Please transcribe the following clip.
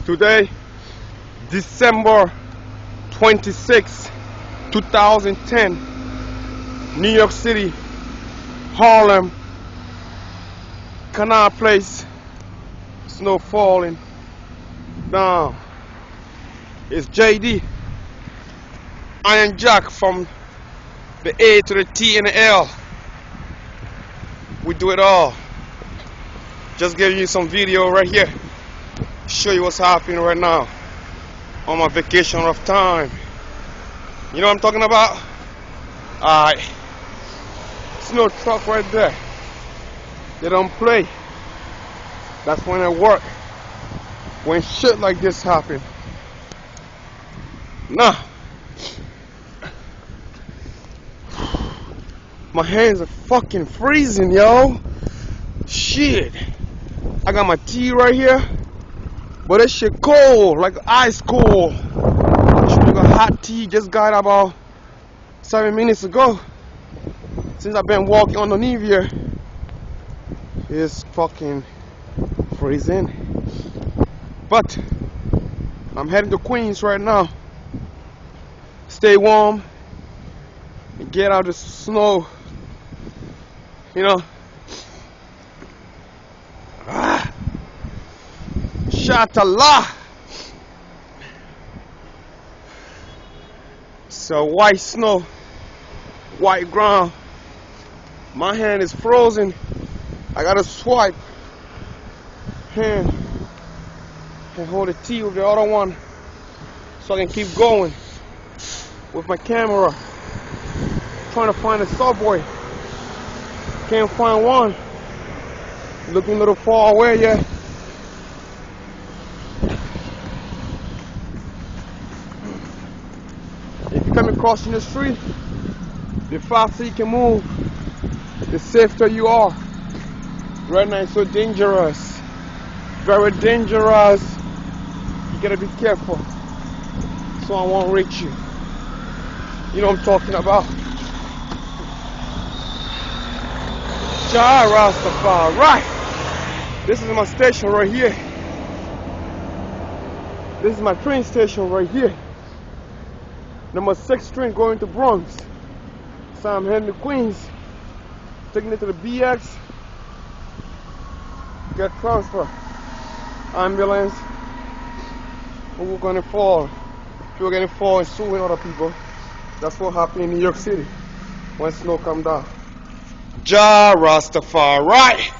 Today, December 26, 2010, New York City, Harlem, Canal Place, snow falling down. It's JD, Ionjak from the A to the T and the L. We do it all. Just giving you some video right here. Show you what's happening right now on my vacation of time. You know what I'm talking about? Alright. Snow truck right there. They don't play. That's when it work. When shit like this happen. Nah. My hands are fucking freezing, yo. Shit. I got my tea right here. But that shit cold, like ice cold. I should drink a hot tea, just got about 7 minutes ago. Since I've been walking underneath here, it's fucking freezing. But I'm heading to Queens right now. Stay warm and get out of the snow. You know. Shatala. So white snow, white ground. My hand is frozen. I gotta swipe hand and hold the T with the other one so I can keep going with my camera. Trying to find a subway. Can't find one. Looking a little far away yet. If you come across in the street, the faster you can move, the safer you are. Right now it's so dangerous. Very dangerous. You gotta be careful so I won't reach you. You know what I'm talking about. Jah Rastafari. Right. This is my station right here. This is my train station right here. Number 6 train going to Bronx. So I'm heading to Queens. Taking it to the BX. Get transfer. Ambulance. We're gonna fall. People getting fall and suing other people. That's what happened in New York City when snow come down. Jah Rastafari.